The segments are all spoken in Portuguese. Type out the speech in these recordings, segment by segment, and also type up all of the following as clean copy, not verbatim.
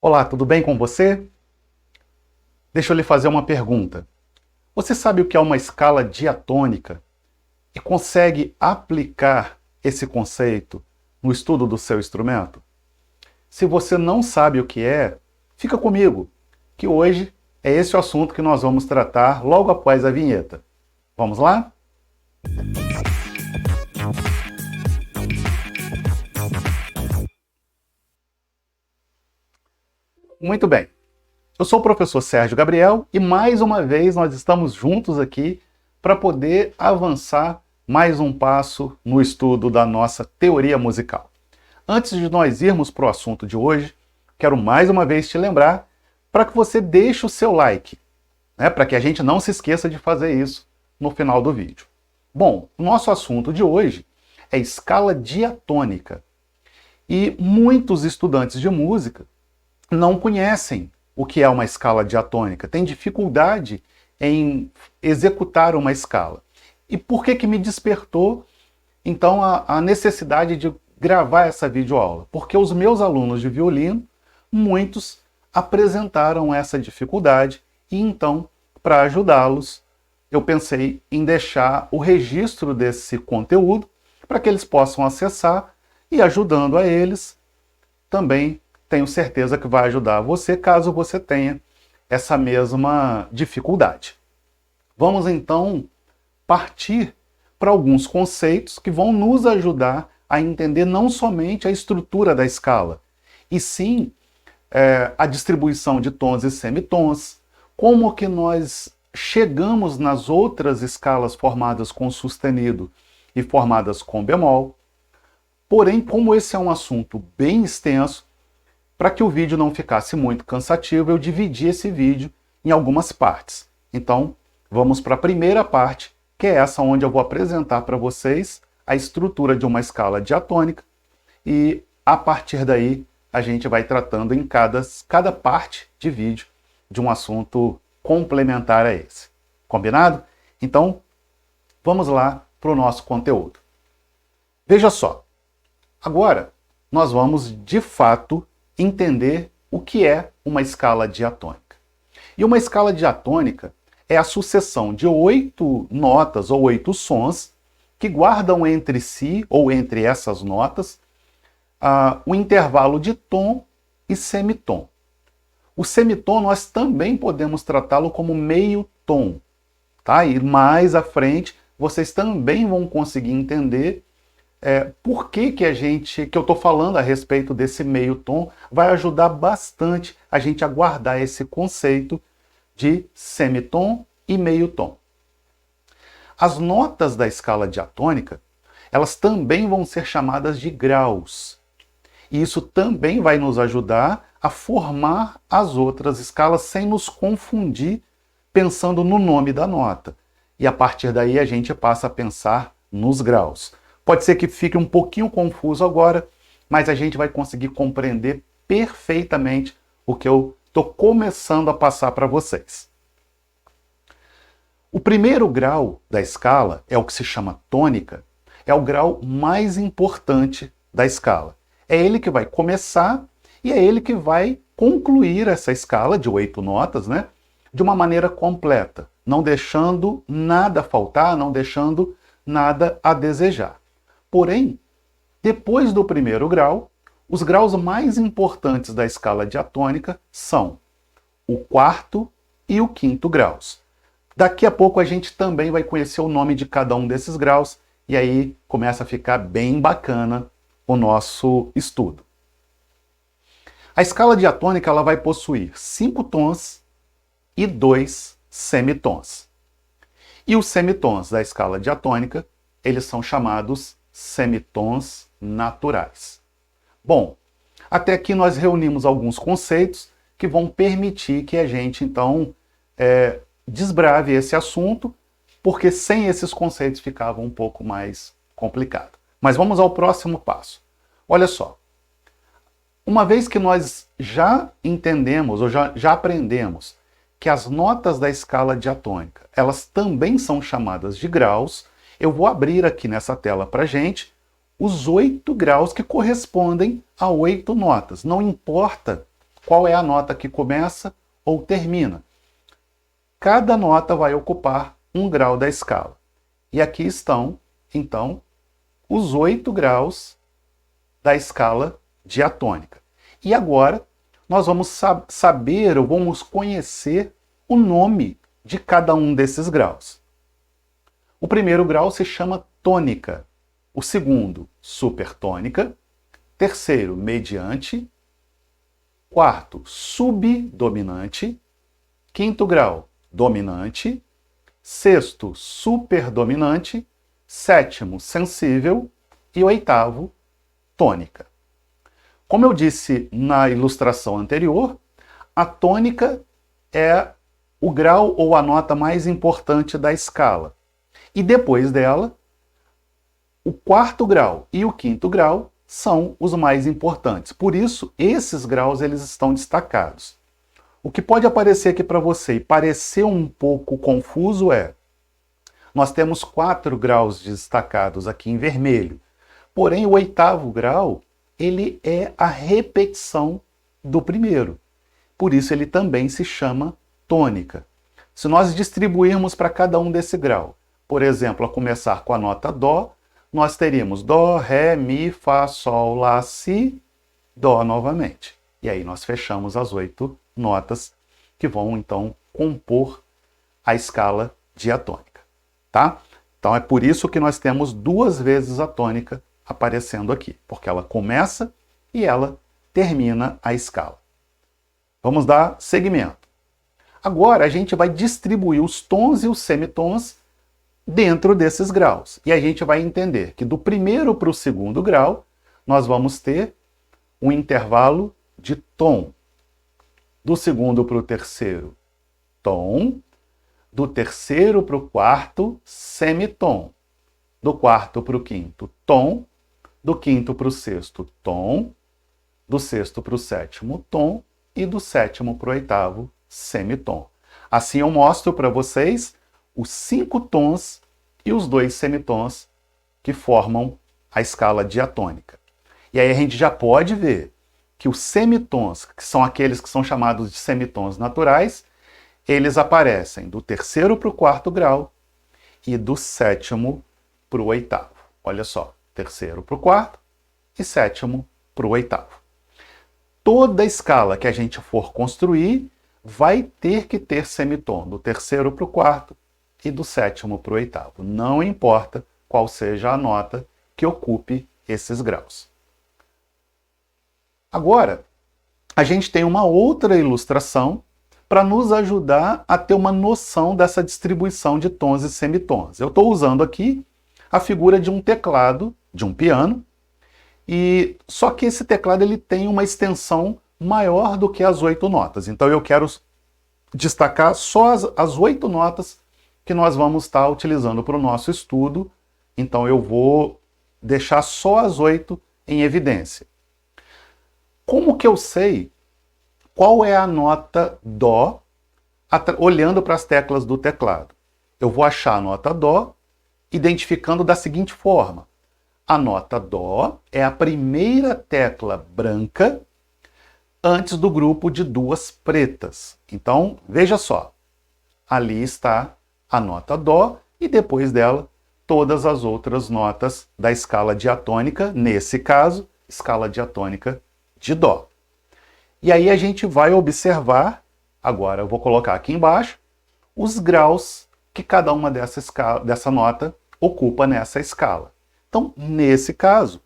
Olá, tudo bem com você? Deixa eu lhe fazer uma pergunta. Você sabe o que é uma escala diatônica e consegue aplicar esse conceito no estudo do seu instrumento? Se você não sabe o que é, fica comigo, que hoje é esse o assunto que nós vamos tratar logo após a vinheta. Vamos lá? Muito bem. Eu sou o professor Sérgio Gabriel e mais uma vez nós estamos juntos aqui para poder avançar mais um passo no estudo da nossa teoria musical. Antes de nós irmos para o assunto de hoje, quero mais uma vez te lembrar para que você deixe o seu like, para que a gente não se esqueça de fazer isso no final do vídeo. Bom, o nosso assunto de hoje é escala diatônica. E muitos estudantes de música não conhecem o que é uma escala diatônica, têm dificuldade em executar uma escala. E por que me despertou, então, a necessidade de gravar essa videoaula? Porque os meus alunos de violino, muitos apresentaram essa dificuldade e então, para ajudá-los, eu pensei em deixar o registro desse conteúdo para que eles possam acessar e, ajudando a eles, também tenho certeza que vai ajudar você caso você tenha essa mesma dificuldade. Vamos então partir para alguns conceitos que vão nos ajudar a entender não somente a estrutura da escala, e sim a distribuição de tons e semitons, como que nós chegamos nas outras escalas formadas com sustenido e formadas com bemol. Porém, como esse é um assunto bem extenso, para que o vídeo não ficasse muito cansativo, eu dividi esse vídeo em algumas partes. Então, vamos para a primeira parte, que é essa onde eu vou apresentar para vocês a estrutura de uma escala diatônica e, a partir daí, a gente vai tratando em cada parte de vídeo de um assunto complementar a esse. Combinado? Então, vamos lá para o nosso conteúdo. Veja só, agora nós vamos, de fato, entender o que é uma escala diatônica. E uma escala diatônica é a sucessão de 8 notas ou 8 sons que guardam entre si, ou entre essas notas, o intervalo de tom e semitom. O semitom nós também podemos tratá-lo como meio tom, tá? E mais à frente vocês também vão conseguir entender por que eu estou falando a respeito desse meio tom. Vai ajudar bastante a gente a guardar esse conceito de semitom e meio tom. As notas da escala diatônica, elas também vão ser chamadas de graus. E isso também vai nos ajudar a formar as outras escalas sem nos confundir pensando no nome da nota. E a partir daí a gente passa a pensar nos graus. Pode ser que fique um pouquinho confuso agora, mas a gente vai conseguir compreender perfeitamente o que eu estou começando a passar para vocês. O primeiro grau da escala é o que se chama tônica, é o grau mais importante da escala. É ele que vai começar e é ele que vai concluir essa escala de 8 notas, de uma maneira completa, não deixando nada faltar, não deixando nada a desejar. Porém, depois do primeiro grau, os graus mais importantes da escala diatônica são o quarto e o quinto graus. Daqui a pouco a gente também vai conhecer o nome de cada um desses graus e aí começa a ficar bem bacana o nosso estudo. A escala diatônica ela vai possuir 5 tons e 2 semitons. E os semitons da escala diatônica, eles são chamados semitons naturais. Bom, até aqui nós reunimos alguns conceitos que vão permitir que a gente, então, desbrave esse assunto, porque sem esses conceitos ficava um pouco mais complicado. Mas vamos ao próximo passo. Olha só, uma vez que nós já entendemos, ou já aprendemos, que as notas da escala diatônica, elas também são chamadas de graus, eu vou abrir aqui nessa tela para a gente os 8 graus que correspondem a 8 notas. Não importa qual é a nota que começa ou termina. Cada nota vai ocupar um grau da escala. E aqui estão, então, os 8 graus da escala diatônica. E agora nós vamos saber ou vamos conhecer o nome de cada um desses graus. O primeiro grau se chama tônica, o segundo, supertônica, terceiro, mediante, quarto, subdominante, quinto grau, dominante, sexto, superdominante, sétimo, sensível e oitavo, tônica. Como eu disse na ilustração anterior, a tônica é o grau ou a nota mais importante da escala. E depois dela, o quarto grau e o quinto grau são os mais importantes. Por isso, esses graus eles estão destacados. O que pode aparecer aqui para você e parecer um pouco confuso é, nós temos 4 graus destacados aqui em vermelho. Porém, o oitavo grau, ele é a repetição do primeiro. Por isso, ele também se chama tônica. Se nós distribuirmos para cada um desse grau, por exemplo, a começar com a nota Dó, nós teríamos Dó, Ré, Mi, Fá, Sol, Lá, Si, Dó novamente. E aí nós fechamos as 8 notas que vão, então, compor a escala diatônica. Tá? Então é por isso que nós temos 2 vezes a tônica aparecendo aqui, porque ela começa e ela termina a escala. Vamos dar seguimento. Agora a gente vai distribuir os tons e os semitons dentro desses graus. E a gente vai entender que do primeiro para o segundo grau, nós vamos ter um intervalo de tom. Do segundo para o terceiro, tom. Do terceiro para o quarto, semitom. Do quarto para o quinto, tom. Do quinto para o sexto, tom. Do sexto para o sétimo, tom. E do sétimo para o oitavo, semitom. Assim eu mostro para vocês os 5 tons e os 2 semitons que formam a escala diatônica. E aí a gente já pode ver que os semitons, que são aqueles que são chamados de semitons naturais, eles aparecem do terceiro para o quarto grau e do sétimo para o oitavo. Olha só, terceiro para o quarto e sétimo para o oitavo. Toda escala que a gente for construir vai ter que ter semitom do terceiro para o quarto e do sétimo para o oitavo. Não importa qual seja a nota que ocupe esses graus. Agora, a gente tem uma outra ilustração para nos ajudar a ter uma noção dessa distribuição de tons e semitons. Eu estou usando aqui a figura de um teclado, de um piano, e só que esse teclado ele tem uma extensão maior do que as 8 notas. Então eu quero destacar só as 8 notas que nós vamos estar utilizando para o nosso estudo. Então eu vou deixar só as 8 em evidência. Como que eu sei qual é a nota Dó olhando para as teclas do teclado? Eu vou achar a nota Dó identificando da seguinte forma. A nota Dó é a primeira tecla branca antes do grupo de 2 pretas. Então, veja só. Ali está a nota Dó e depois dela todas as outras notas da escala diatônica, nesse caso, escala diatônica de Dó. E aí a gente vai observar, agora eu vou colocar aqui embaixo, os graus que cada uma dessa nota ocupa nessa escala. Então, nesse caso,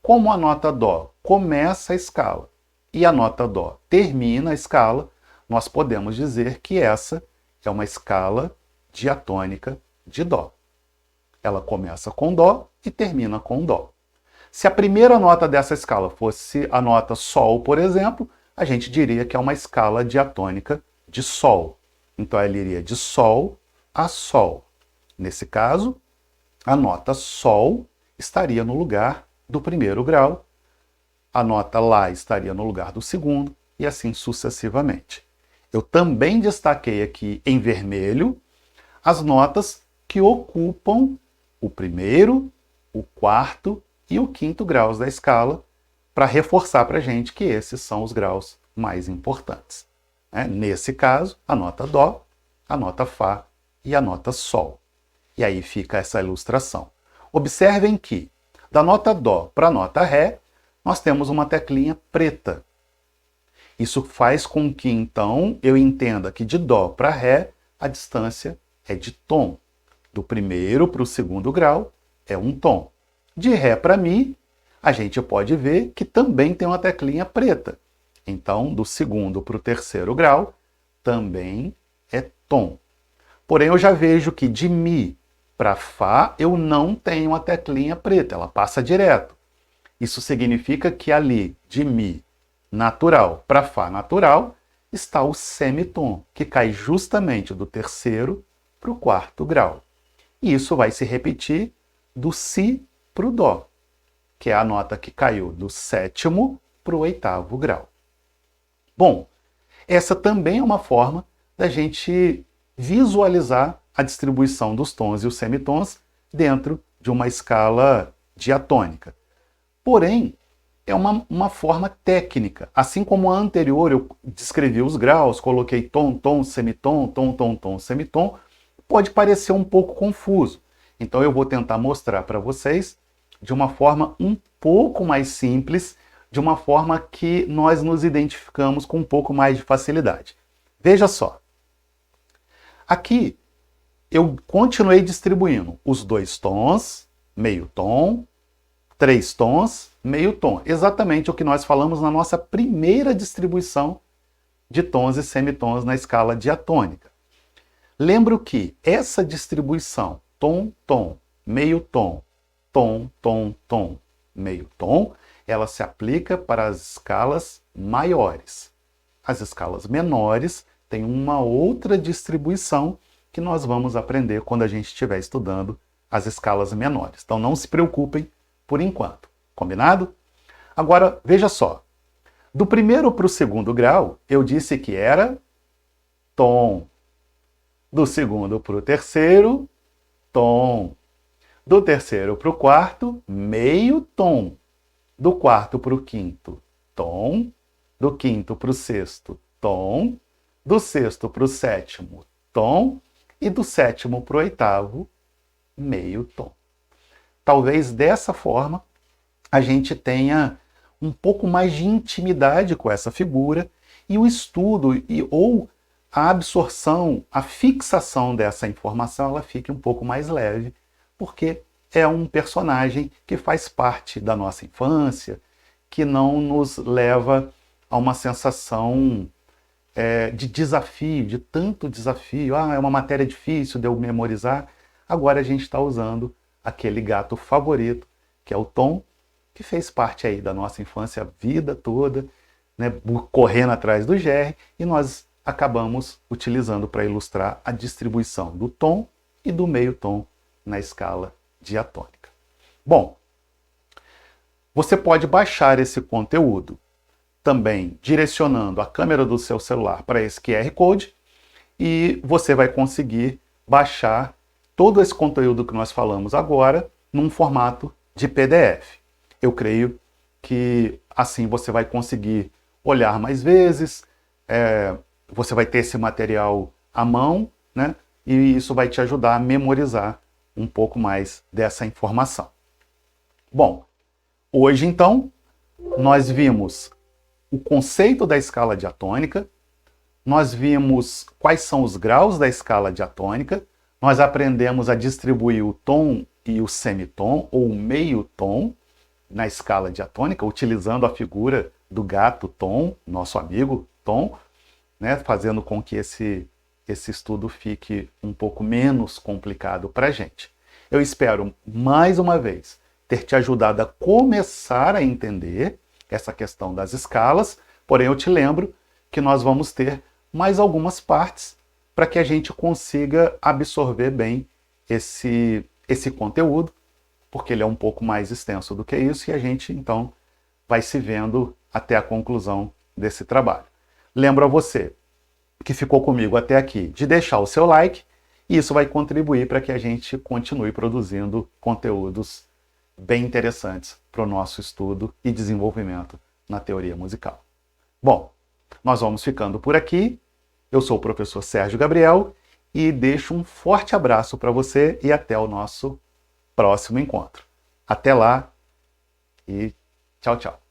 como a nota Dó começa a escala e a nota Dó termina a escala, nós podemos dizer que essa é uma escala diatônica de Dó. Ela começa com Dó e termina com Dó. Se a primeira nota dessa escala fosse a nota Sol, por exemplo, a gente diria que é uma escala diatônica de Sol. Então ela iria de Sol a Sol. Nesse caso, a nota Sol estaria no lugar do primeiro grau, a nota Lá estaria no lugar do segundo, e assim sucessivamente. Eu também destaquei aqui em vermelho as notas que ocupam o primeiro, o quarto e o quinto graus da escala, para reforçar para a gente que esses são os graus mais importantes. Nesse caso, a nota Dó, a nota Fá e a nota Sol. E aí fica essa ilustração. Observem que, da nota Dó para a nota Ré, nós temos uma teclinha preta. Isso faz com que, então, eu entenda que de Dó para Ré, a distância é de tom. Do primeiro para o segundo grau, é um tom. De Ré para Mi, a gente pode ver que também tem uma teclinha preta. Então, do segundo para o terceiro grau, também é tom. Porém, eu já vejo que de Mi para Fá, eu não tenho a teclinha preta, ela passa direto. Isso significa que ali, de Mi natural para Fá natural, está o semitom, que cai justamente do terceiro para o quarto grau. E isso vai se repetir do Si para o Dó, que é a nota que caiu do sétimo para o oitavo grau. Bom, essa também é uma forma da gente visualizar a distribuição dos tons e os semitons dentro de uma escala diatônica. Porém, é uma forma técnica. Assim como a anterior eu descrevi os graus, coloquei tom, tom, semitom, tom, tom, tom, semitom, pode parecer um pouco confuso. Então eu vou tentar mostrar para vocês de uma forma um pouco mais simples, de uma forma que nós nos identificamos com um pouco mais de facilidade. Veja só. Aqui eu continuei distribuindo os 2 tons, meio tom, 3 tons, meio tom. Exatamente o que nós falamos na nossa primeira distribuição de tons e semitons na escala diatônica. Lembro que essa distribuição tom, tom, meio tom, tom, tom, tom, meio tom, ela se aplica para as escalas maiores. As escalas menores têm uma outra distribuição que nós vamos aprender quando a gente estiver estudando as escalas menores. Então não se preocupem por enquanto. Combinado? Agora, veja só. Do primeiro para o segundo grau, eu disse que era tom. Do segundo para o terceiro, tom. Do terceiro para o quarto, meio tom. Do quarto para o quinto, tom. Do quinto para o sexto, tom. Do sexto para o sétimo, tom. E do sétimo para o oitavo, meio tom. Talvez dessa forma a gente tenha um pouco mais de intimidade com essa figura e o estudo ou a absorção, a fixação dessa informação, ela fique um pouco mais leve, porque é um personagem que faz parte da nossa infância, que não nos leva a uma sensação de desafio, de tanto desafio. É uma matéria difícil de eu memorizar. Agora a gente está usando aquele gato favorito, que é o Tom, que fez parte aí da nossa infância a vida toda, né, correndo atrás do Jerry, e nós acabamos utilizando para ilustrar a distribuição do tom e do meio tom na escala diatônica. Bom, você pode baixar esse conteúdo também direcionando a câmera do seu celular para esse QR Code e você vai conseguir baixar todo esse conteúdo que nós falamos agora num formato de PDF. Eu creio que assim você vai conseguir olhar mais vezes, você vai ter esse material à mão, né? E isso vai te ajudar a memorizar um pouco mais dessa informação. Bom, hoje então nós vimos o conceito da escala diatônica, nós vimos quais são os graus da escala diatônica, nós aprendemos a distribuir o tom e o semitom, ou o meio tom, na escala diatônica, utilizando a figura do gato Tom, nosso amigo Tom, né, fazendo com que esse estudo fique um pouco menos complicado para a gente. Eu espero, mais uma vez, ter te ajudado a começar a entender essa questão das escalas, porém eu te lembro que nós vamos ter mais algumas partes para que a gente consiga absorver bem esse conteúdo, porque ele é um pouco mais extenso do que isso, e a gente, então, vai se vendo até a conclusão desse trabalho. Lembro a você que ficou comigo até aqui de deixar o seu like, e isso vai contribuir para que a gente continue produzindo conteúdos bem interessantes para o nosso estudo e desenvolvimento na teoria musical. Bom, nós vamos ficando por aqui. Eu sou o professor Sérgio Gabriel e deixo um forte abraço para você e até o nosso próximo encontro. Até lá e tchau, tchau.